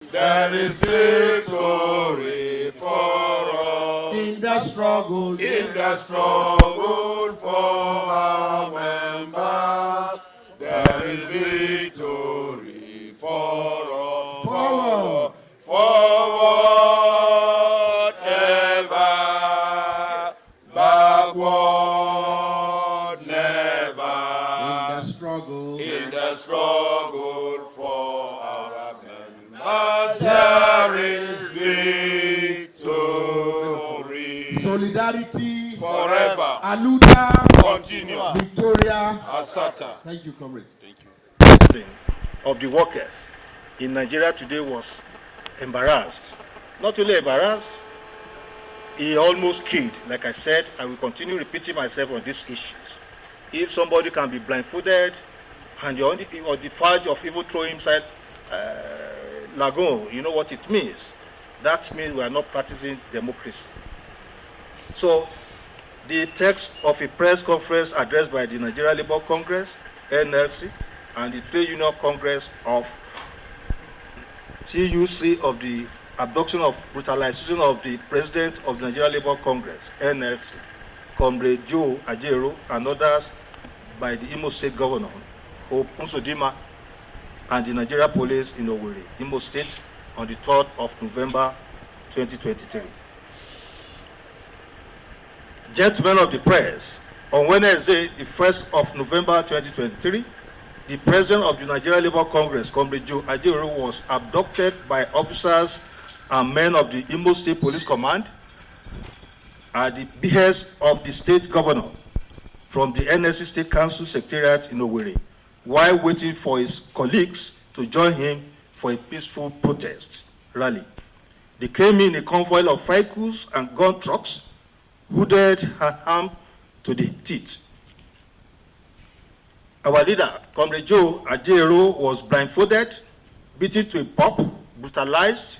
There is victory for us. In the struggle, For our members. There is victory for us. Forward. Forward ever. Backward never. In the struggle for our members, there is victory. Solidarity Forever. Aluda Continue. Victoria Asata. Thank you, comrade. Of the workers in Nigeria today was embarrassed. Not only embarrassed, he almost killed. Like I said, I will continue repeating myself on these issues. If somebody can be blindfolded and you're on the verge of even throwing himself lagoon, you know what it means. That means we are not practicing democracy. So the text of a press conference addressed by the Nigeria Labour Congress, NLC, and the Trade Union Congress of TUC of the abduction of brutalization of the President of the Nigeria Labour Congress, NLC, Comrade Joe Ajaero, and others by the Imo State Governor, Unsodima, and the Nigeria Police in Owerri, Imo State, on the 3rd of November 2023. Gentlemen of the press, on Wednesday, the 1st of November 2023, the President of the Nigeria Labour Congress, Comrade Joe Ajaero, was abducted by officers and men of the Imo State Police Command at the behest of the State Governor from the NLC State Council Secretariat in Owerri, while waiting for his colleagues to join him for a peaceful protest rally. They came in a convoy of vehicles and gun trucks, hooded and armed to the teeth. Our leader, Comrade Joe Ajaero, was blindfolded, beaten to a pulp, brutalized,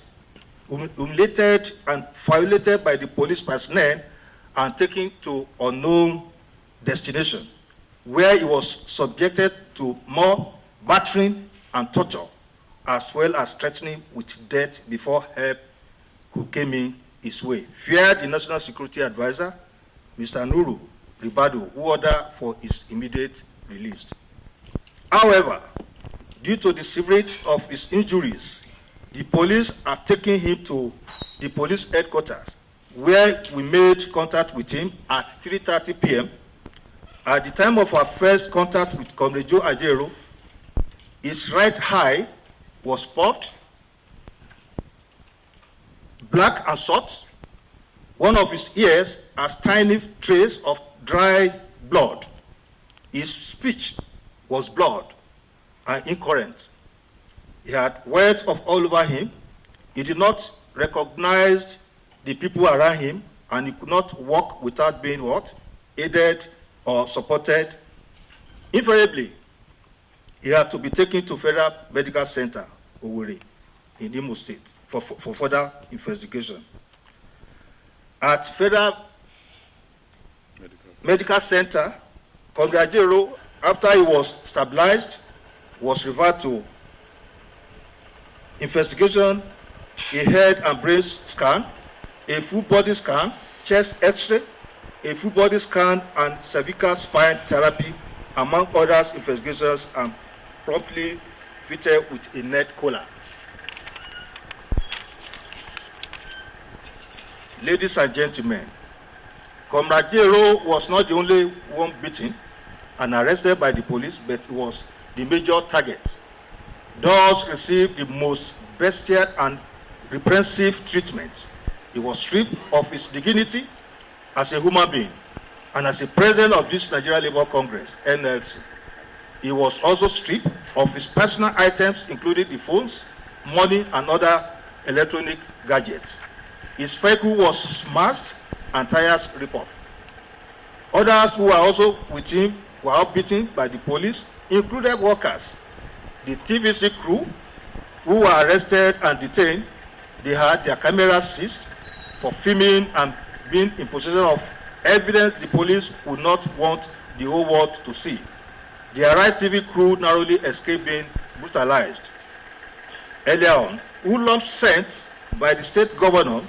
humiliated, and violated by the police personnel and taken to unknown destination, where he was subjected to more battering and torture, as well as threatening with death before help could come in his way. Feared the National Security Advisor, Mr. Nuru Ribadu, who ordered for his immediate release. However, due to the severity of his injuries, the police are taking him to the police headquarters, where we made contact with him at 3:30 p.m. At the time of our first contact with Comrade Joe Ajaero, his right eye was popped, black and short. One of his ears has tiny trace of dry blood. His speech was blurred and incoherent. He had words of all over him. He did not recognize the people around him, and he could not walk without being what? Aided or supported. Invariably, he had to be taken to Federal Medical Center, Owerri, in Imo State, for further investigation. At Federal Medical Center, Comrade Ajaero, after he was stabilized, was referred to investigation, a head and brain scan, a full body scan, chest x-ray, a full body scan, and cervical spine therapy, among others investigations, and promptly fitted with a net collar. Ladies and gentlemen, Comrade Ajaero was not the only one beaten and arrested by the police, but he was the major target. Thus received the most bestial and repressive treatment. He was stripped of his dignity as a human being and as a president of this Nigeria Labour Congress, NLC. He was also stripped of his personal items, including the phones, money, and other electronic gadgets. His vehicle was smashed and tires ripped off. Others who were also with him were all beaten by the police, included workers. The TVC crew, who were arrested and detained, they had their cameras seized for filming and being in possession of evidence the police would not want the whole world to see. The Arise TV crew narrowly escaped being brutalized. Earlier on, hoodlums sent by the state governor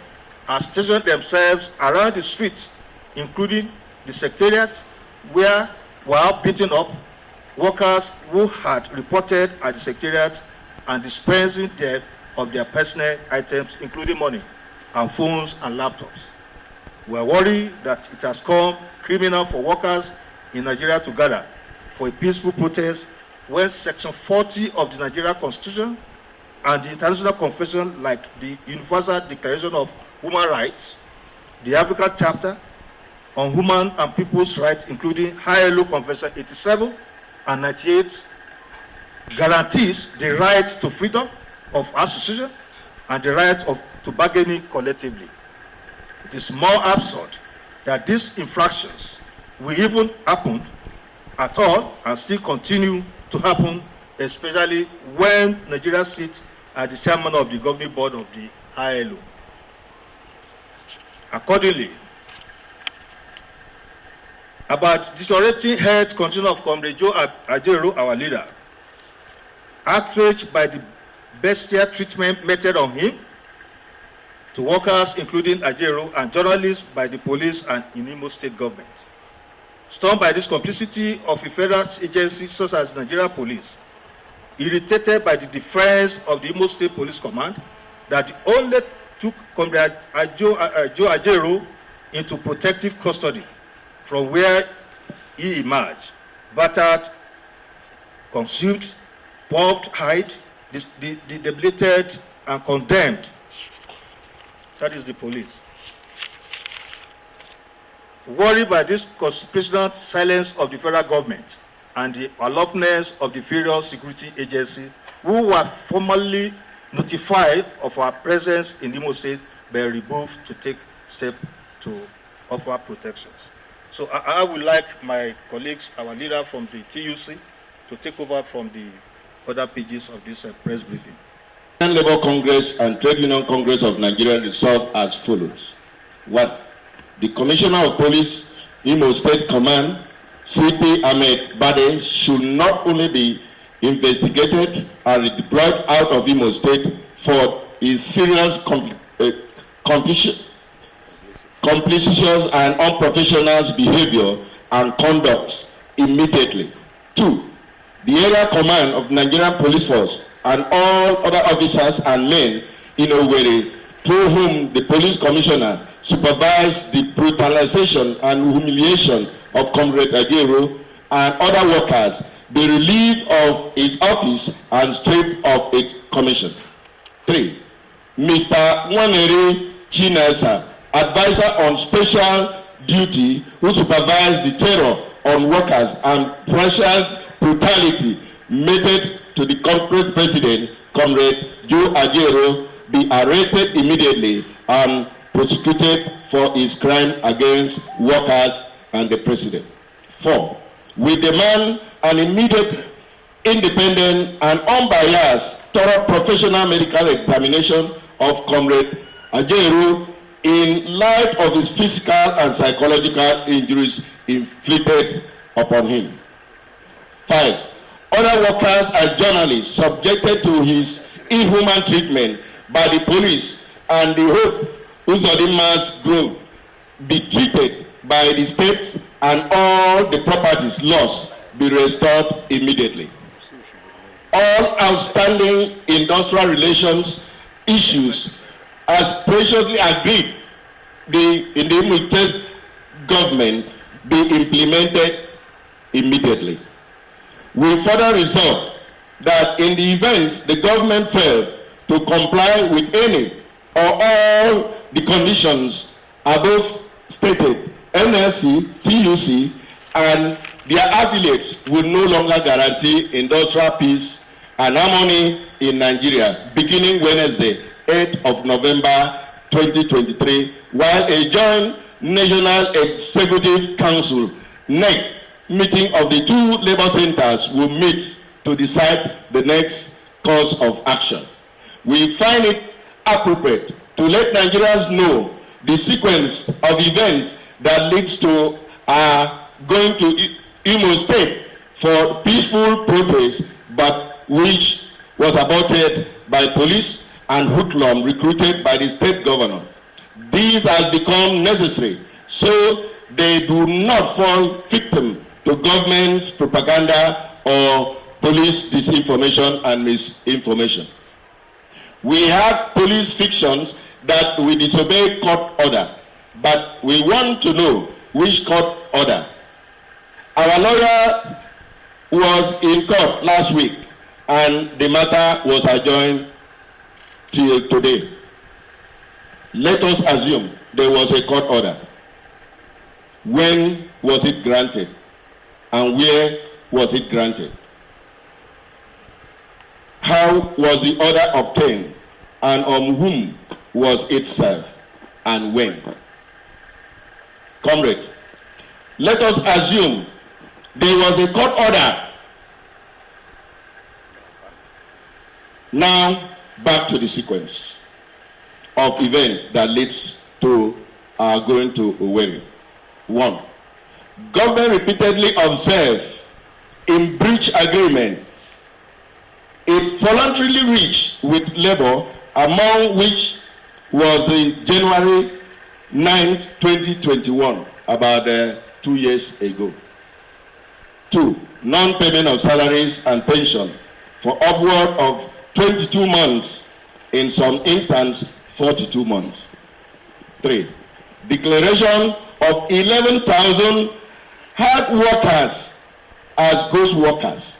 have stationed themselves around the streets, including the secretariat, where while beating up workers who had reported at the secretariat and dispensing of their personal items, including money and phones and laptops. We are worried that it has come criminal for workers in Nigeria to gather for a peaceful protest when Section 40 of the Nigeria Constitution and the international convention like the Universal Declaration of Human Rights, the African Chapter on Human and People's Rights, including ILO Convention 87 and 98, guarantees the right to freedom of association and the right to bargaining collectively. It is more absurd that these infractions will even happen at all and still continue to happen, especially when Nigeria sits as the chairman of the governing board of the ILO. Accordingly, about deteriorating health condition of Comrade Joe Ajaero, our leader, outraged by the bestial treatment meted on him, to workers including Ajaero and journalists by the police and Imo state government. Stunned by this complicity of a federal agency such as Nigeria Police, irritated by the defense of the Imo State Police Command that only took Comrade Joe Ajaero into protective custody from where he emerged, battered, consumed, pulped, hide, debilitated, and condemned. That is the police. Worried by this conspirational silence of the federal government and the aloofness of the various security agencies who were formally notified of our presence in Imo State but removed to take steps to offer protections. So I would like my colleagues, our leader from the TUC, to take over from the other pages of this press briefing. Labour Congress and Trade Union Congress of Nigeria resolve as follows. 1. The Commissioner of Police, Imo State Command, CP Ahmed Bade, should not only be investigated and redeployed out of Imo State for his serious complicitious and unprofessional behavior and conduct immediately. 2. The area command of Nigerian Police Force and all other officers and men in Owerri, through whom the police commissioner supervised the brutalization and humiliation of Comrade Ajaero and other workers, be relieved of his office and stripped of its commission. 3. Mr. Nwaneri Chinesa, advisor on special duty, who supervised the terror on workers and partial brutality meted to the corporate president, Comrade Joe Ajaero, be arrested immediately and prosecuted for his crime against workers and the president. 4. We demand an immediate, independent, and unbiased, thorough professional medical examination of Comrade Ajaero in light of his physical and psychological injuries inflicted upon him. 5. Other workers and journalists subjected to his inhuman treatment by the police and the Hope Uzodima's group be treated by the states and all the properties lost be restored immediately. All outstanding industrial relations issues as previously agreed in the Imo State government be implemented immediately. We further resolve that in the event the government failed to comply with any or all the conditions above stated, NLC, TUC, and their affiliates will no longer guarantee industrial peace and harmony in Nigeria beginning Wednesday, 8th of November 2023, while a joint National Executive Council NEC meeting of the two labor centers will meet to decide the next course of action. We find it appropriate to let Nigerians know the sequence of events that leads to going to Imo State for peaceful protest, but which was aborted by police and hoodlum recruited by the state governor. This has become necessary so they do not fall victim to government's propaganda or police disinformation and misinformation. We have police fictions that we disobey court order, but we want to know which court order. Our lawyer was in court last week and the matter was adjourned till today. Let us assume there was a court order. When was it granted? And where was it granted? How was the order obtained? And on whom was it served? And when? Comrade, let us assume there was a court order. Now, back to the sequence of events that leads to our going to Owerri. 1. Government repeatedly observed in breach agreement it voluntarily reached with labor, among which was the January 9th, 2021, about 2 years ago. 2. Non-payment of salaries and pension for upward of 22 months, in some instances 42 months. 3. Declaration of 11,000 hard workers as ghost workers,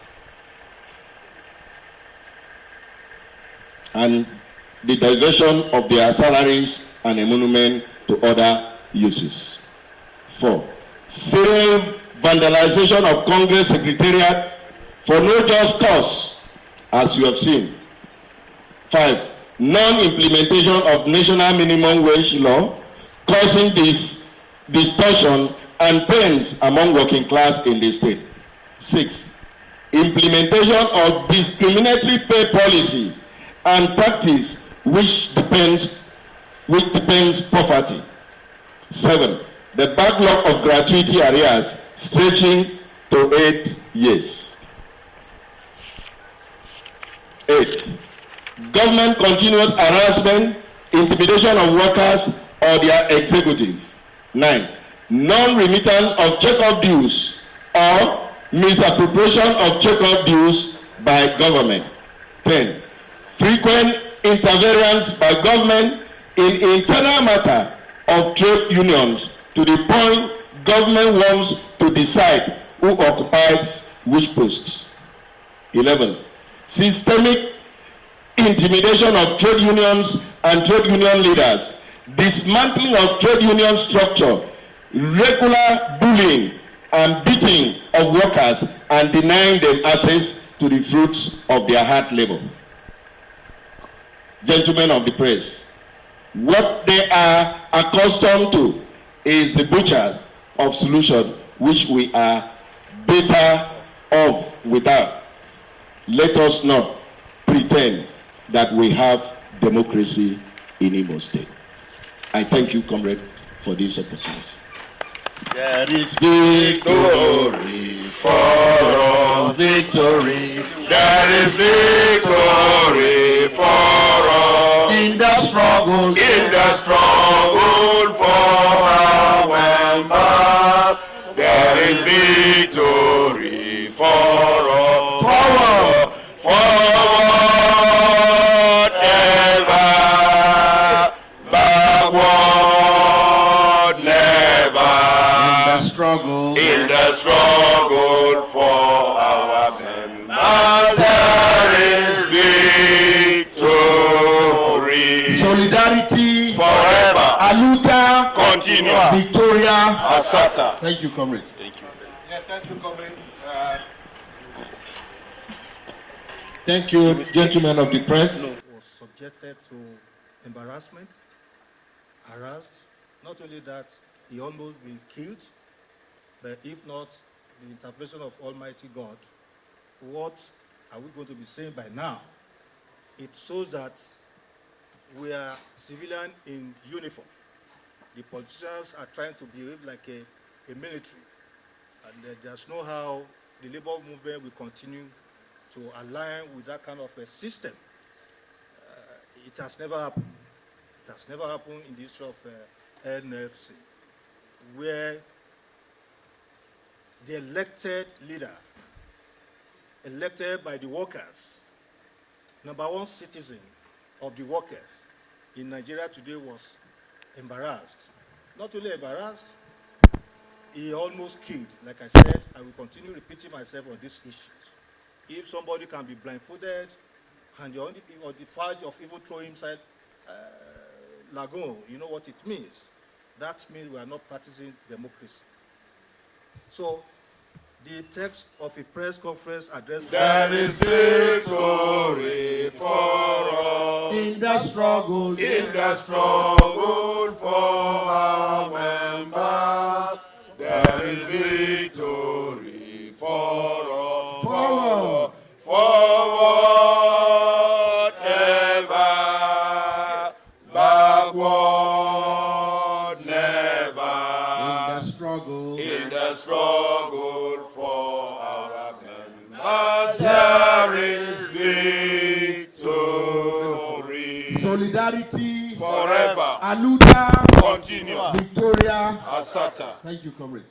and the diversion of their salaries and emolument to other uses. 4. Serial vandalization of Congress Secretariat for no just cause, as you have seen. 5. Non-implementation of national minimum wage law, causing this distortion and pains among working class in the state. 6. Implementation of discriminatory pay policy and practice which depends poverty. 7. The backlog of gratuity arrears stretching to 8 years. 8. Government continued harassment, intimidation of workers or their executive. 9. Non-remittance of check-off dues or misappropriation of check-off dues by government. 10. Frequent interference by government in internal matter of trade unions to the point government wants to decide who occupies which posts. 11. Systemic intimidation of trade unions and trade union leaders, dismantling of trade union structure, regular bullying and beating of workers and denying them access to the fruits of their hard labor. Gentlemen of the press, what they are accustomed to is the butcher of solution which we are better off without. Let us not pretend that we have democracy in Imo State. I thank you, comrade, for this opportunity. There is victory for us, victory. There is victory for us In the struggle for our members. There is victory for us. Forward, forward, ever, backward, never. In the struggle for our members, there is victory. solidarity, Forever. Aluta, Continue. Victoria. Asata. Thank you, comrades. Thank you. Yeah, thank you, comrades. Thank you, gentlemen of the press. Was subjected to embarrassment, harassed. Not only that, he almost been killed, but if not the intervention of Almighty God, what are we going to be saying by now? It shows that we are civilian in uniform. The politicians are trying to behave like a military, and there's no how the labor movement will continue to align with that kind of a system. It has never happened. It has never happened in the history of NLC, where the elected leader, elected by the workers, number one citizen of the workers in Nigeria today, was embarrassed. Not only embarrassed, he almost killed. Like I said, I will continue repeating myself on these issues. If somebody can be blindfolded and you're on the verge of even throwing inside lagoon, you know what it means. That means we are not practicing democracy. So, the text of a press conference address. There is victory for us In the struggle. in the struggle for our members. There is victory for us. Forward. Forward ever, backward In never. the struggle. In the struggle for our members, there is victory. Solidarity. Forever. Aluta. Continue. Victoria. Asata. Thank you, comrades.